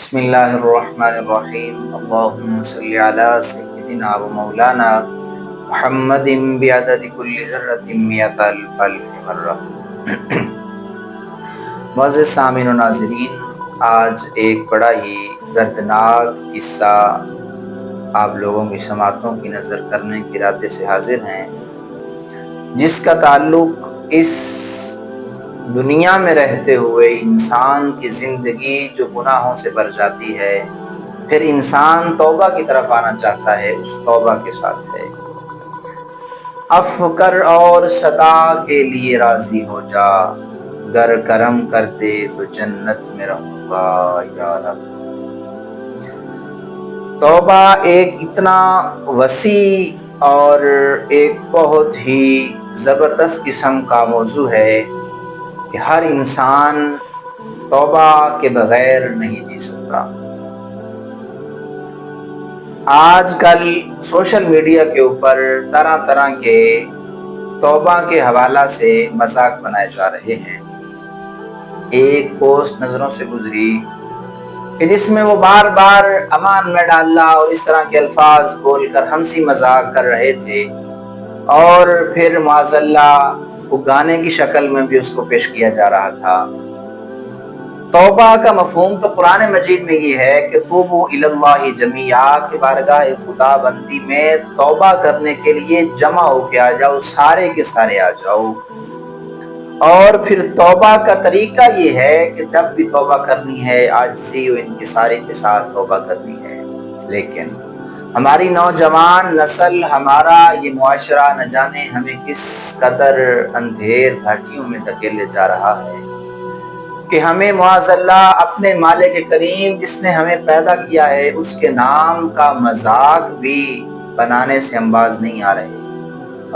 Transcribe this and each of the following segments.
بسم اللہ الرحمن الرحیم اللہم صلی علی سیدنا و مولانا محمد بعدد کل ذرۃ مئۃ الف الف مرہ۔ معزز سامعین و ناظرین، آج ایک بڑا ہی دردناک قصہ آپ لوگوں کی سماعتوں کی نظر کرنے کے ارادے سے حاضر ہیں، جس کا تعلق اس دنیا میں رہتے ہوئے انسان کی زندگی جو گناہوں سے بھر جاتی ہے، پھر انسان توبہ کی طرف آنا چاہتا ہے، اس توبہ کے ساتھ ہے۔ عفو کر اور صدا کے لیے راضی ہو جا، گر کرم کر دے تو جنت میں رہوں گا یا رب۔ توبہ ایک اتنا وسیع اور ایک بہت ہی زبردست قسم کا موضوع ہے کہ ہر انسان توبہ کے بغیر نہیں جی سکتا۔ آج کل سوشل میڈیا کے اوپر طرح طرح کے توبہ کے حوالہ سے مذاق بنائے جا رہے ہیں۔ ایک پوسٹ نظروں سے گزری کہ جس میں وہ بار بار امان میں ڈالنا اور اس طرح کے الفاظ بول کر ہنسی مذاق کر رہے تھے، اور پھر معاذاللہ وہ گانے کی شکل میں بھی اس کو پیش کیا جا رہا تھا۔ توبہ کا مفہوم تو قرآن مجید میں یہ ہے کہ توبوا الی اللہ جمیعا، کہ بارگاہ خدا بندی میں توبہ کرنے کے لیے جمع ہو کے آ جاؤ، سارے کے سارے آ جاؤ۔ اور پھر توبہ کا طریقہ یہ ہے کہ جب بھی توبہ کرنی ہے عاجزی و انکساری کے ساتھ توبہ کرنی ہے۔ لیکن ہماری نوجوان نسل، ہمارا یہ معاشرہ نہ جانے ہمیں کس قدر اندھیر گھاٹیوں میں دھکیلے جا رہا ہے کہ ہمیں معاذاللہ اپنے مالک کریم جس نے ہمیں پیدا کیا ہے اس کے نام کا مذاق بھی بنانے سے ہم باز نہیں آ رہے،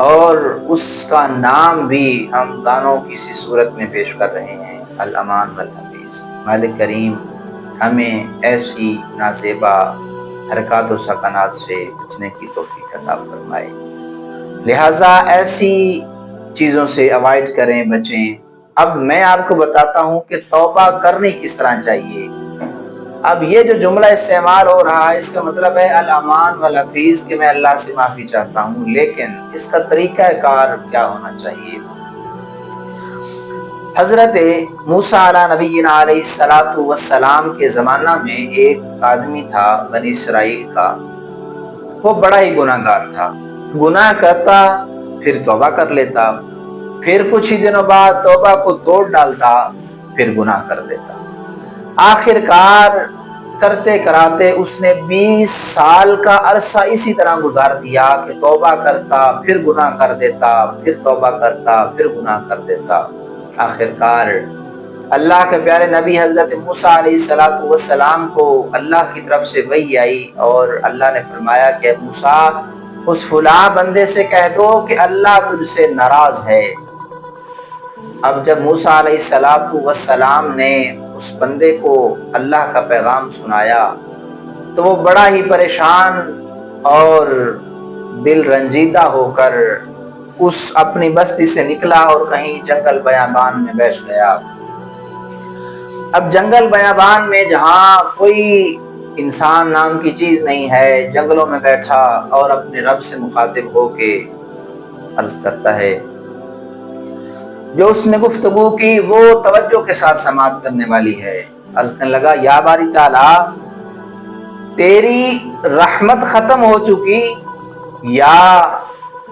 اور اس کا نام بھی ہم گانوں کی سی صورت میں پیش کر رہے ہیں، الامان والحفیظ۔ مالک کریم ہمیں ایسی نازیبا حرکات و سکنات سے بچنے کی توفیق عطا فرمائے۔ لہٰذا ایسی چیزوں سے اوائڈ کریں، بچیں۔ اب میں آپ کو بتاتا ہوں کہ توبہ کرنی کس طرح چاہیے۔ اب یہ جو جملہ استعمال ہو رہا ہے اس کا مطلب ہے الامان والحفیظ، کہ میں اللہ سے معافی چاہتا ہوں، لیکن اس کا طریقہ کار کیا ہونا چاہیے؟ حضرت موسیٰ علیہ نبینا علیہ السلام کے زمانہ میں ایک آدمی تھا بنی اسرائیل کا، وہ بڑا ہی گناہ گار تھا، گناہ کرتا پھر توبہ کر لیتا، پھر کچھ ہی دنوں بعد توبہ کو توڑ ڈالتا، پھر گناہ کر دیتا۔ آخر کار کرتے کراتے اس نے 20 سال کا عرصہ اسی طرح گزار دیا کہ توبہ کرتا پھر گناہ کر دیتا، پھر توبہ کرتا پھر گناہ کر دیتا۔ آخر کار اللہ کے پیارے نبی حضرت موسیٰ علیہ السلام کو اللہ کی طرف سے وحی آئی، اور اللہ نے فرمایا کہ موسیٰ اس فلاں بندے سے کہہ دو کہ اللہ تجھ سے ناراض ہے۔ اب جب موسیٰ علیہ السلام نے اس بندے کو اللہ کا پیغام سنایا تو وہ بڑا ہی پریشان اور دل رنجیدہ ہو کر اس اپنی بستی سے نکلا اور کہیں جنگل بیابان میں بیٹھ گیا۔ اب جنگل بیابان میں جہاں کوئی انسان نام کی چیز نہیں ہے، جنگلوں میں بیٹھا اور اپنے رب سے مخاطب ہو کے عرض کرتا ہے۔ جو اس نے گفتگو کی وہ توجہ کے ساتھ سماعت کرنے والی ہے۔ عرض کرنے لگا، یا باری تعالیٰ، تیری رحمت ختم ہو چکی یا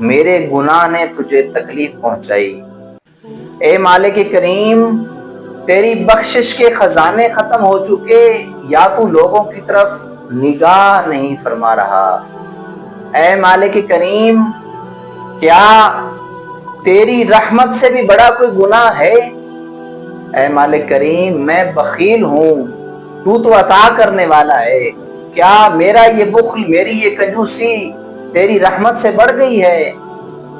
میرے گناہ نے تجھے تکلیف پہنچائی؟ اے مالک کریم، تیری بخشش کے خزانے ختم ہو چکے یا تو لوگوں کی طرف نگاہ نہیں فرما رہا؟ اے مالک کریم، کیا تیری رحمت سے بھی بڑا کوئی گناہ ہے؟ اے مالک کریم، میں بخیل ہوں، تو عطا کرنے والا ہے، کیا میرا یہ بخل، میری یہ کنجوسی تیری رحمت سے بڑھ گئی ہے؟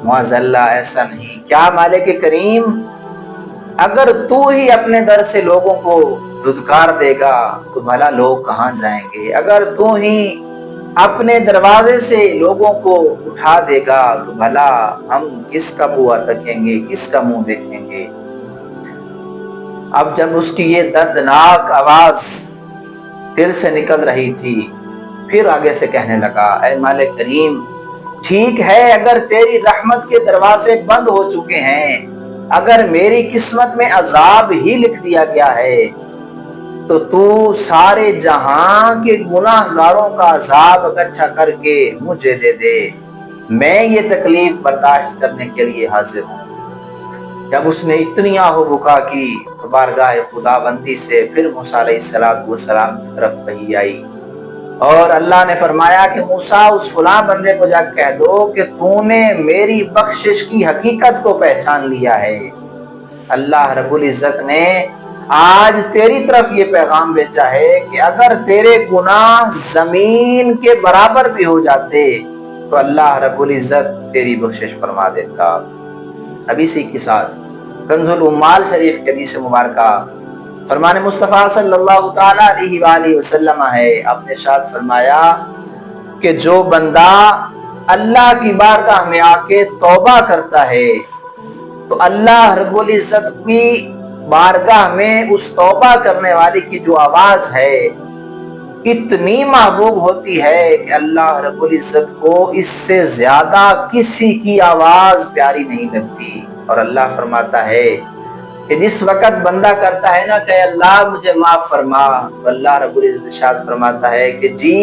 معاذاللہ ایسا نہیں۔ کیا مالک کریم، اگر تو ہی اپنے در سے لوگوں کو دھتکار دے گا تو بھلا لوگ کہاں جائیں گے؟ اگر تو ہی اپنے دروازے سے لوگوں کو اٹھا دے گا تو بھلا ہم کس کا بوا تکیں گے، کس کا منہ دیکھیں گے؟ اب جب اس کی یہ دردناک آواز دل سے نکل رہی تھی، پھر آگے سے کہنے لگا، اے مالک کریم، ٹھیک ہے اگر تیری رحمت کے دروازے بند ہو چکے ہیں، اگر میری قسمت میں عذاب ہی لکھ دیا گیا ہے تو سارے جہاں کے گناہ گاروں کا عذاب اکٹھا کر کے مجھے دے دے، میں یہ تکلیف برداشت کرنے کے لیے حاضر ہوں۔ جب اس نے اتنی آہ و بکا کی تو بارگاہ خداوندی سے پھر موسیٰ علیہ السلام کی طرف وحی آئی، اور اللہ نے فرمایا کہ موسیٰ اس فلاں بندے کو جا کہہ دو کہ تو نے میری بخشش کی حقیقت کو پہچان لیا ہے۔ اللہ رب العزت نے آج تیری طرف یہ پیغام بھیجا ہے کہ اگر تیرے گناہ زمین کے برابر بھی ہو جاتے تو اللہ رب العزت تیری بخشش فرما دیتا۔ اب اسی کے ساتھ کنز العمال شریف کے حدیث مبارکہ فرمان مصطفیٰ صلی اللہ تعالی علیہ وآلہ وسلم ہے، آپ نے ارشاد فرمایا کہ جو بندہ اللہ کی بارگاہ میں آ کے توبہ کرتا ہے تو اللہ رب العزت کی بارگاہ میں اس توبہ کرنے والے کی جو آواز ہے اتنی محبوب ہوتی ہے کہ اللہ رب العزت کو اس سے زیادہ کسی کی آواز پیاری نہیں لگتی۔ اور اللہ فرماتا ہے کہ جس وقت بندہ کرتا ہے نا کہ اللہ مجھے معاف فرما، تو اللہ رب العزت ارشاد فرماتا ہے کہ جی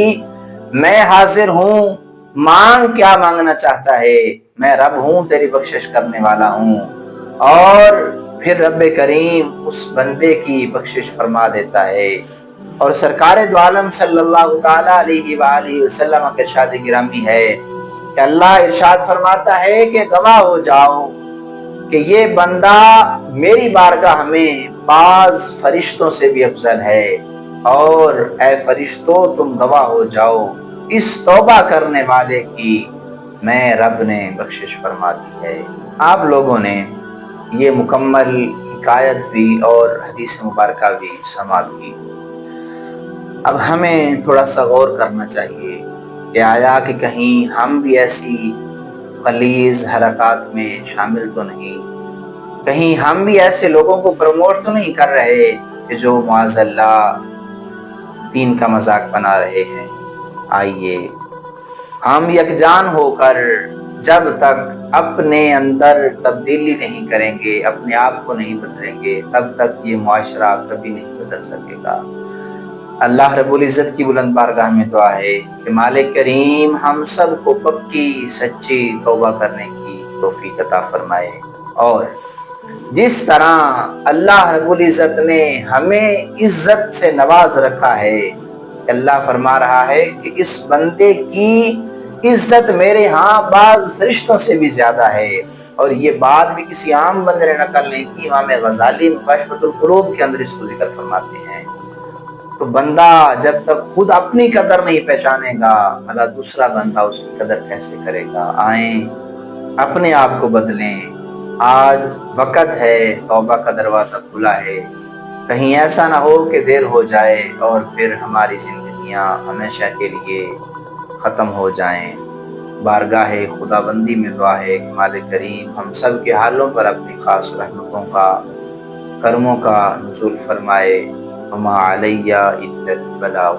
میں حاضر ہوں، مانگ کیا مانگنا چاہتا ہے، میں رب ہوں، تیری بخشش کرنے والا ہوں۔ اور پھر رب کریم اس بندے کی بخشش فرما دیتا ہے۔ اور سرکار دو عالم صلی اللہ تعالی علیہ وآلہ وسلم کے ارشاد گرامی ہے کہ اللہ ارشاد فرماتا ہے کہ گواہ ہو جاؤ کہ یہ بندہ میری بارگاہ میں بعض فرشتوں سے بھی افضل ہے، اور اے فرشتوں تم گواہ ہو جاؤ اس توبہ کرنے والے کی میں رب نے بخشش فرما دی ہے۔ آپ لوگوں نے یہ مکمل حکایت بھی اور حدیث مبارکہ بھی سماعت کی۔ اب ہمیں تھوڑا سا غور کرنا چاہیے کہ آیا کہ کہیں ہم بھی ایسی غلیظ حرکات میں شامل تو نہیں، کہیں ہم بھی ایسے لوگوں کو پروموٹ تو نہیں کر رہے کہ جو معاذ اللہ دین کا مذاق بنا رہے ہیں۔ آئیے ہم یکجان ہو کر جب تک اپنے اندر تبدیلی نہیں کریں گے، اپنے آپ کو نہیں بدلیں گے، تب تک یہ معاشرہ کبھی نہیں بدل سکے گا۔ اللہ رب العزت کی بلند بارگاہ میں دعا ہے کہ مالک کریم ہم سب کو پکی سچی توبہ کرنے کی توفیق عطا فرمائے، اور جس طرح اللہ رب العزت نے ہمیں عزت سے نواز رکھا ہے، اللہ فرما رہا ہے کہ اس بندے کی عزت میرے ہاں بعض فرشتوں سے بھی زیادہ ہے، اور یہ بات بھی کسی عام بندے نے نقل نہیں کی، امام غزالی مکاشفۃ القلوب کے اندر اس کو ذکر فرماتے ہیں۔ تو بندہ جب تک خود اپنی قدر نہیں پہچانے گا، اللہ دوسرا بندہ اس کی قدر کیسے کرے گا؟ آئیں اپنے آپ کو بدلیں، آج وقت ہے، توبہ کا دروازہ کھلا ہے، کہیں ایسا نہ ہو کہ دیر ہو جائے اور پھر ہماری زندگیاں ہمیشہ کے لیے ختم ہو جائیں۔ بارگاہ خداوندی میں دعا ہے کہ مالک کریم ہم سب کے حالوں پر اپنی خاص رحمتوں کا، کرموں کا نزول فرمائے۔ وما علیہ الا البلاغ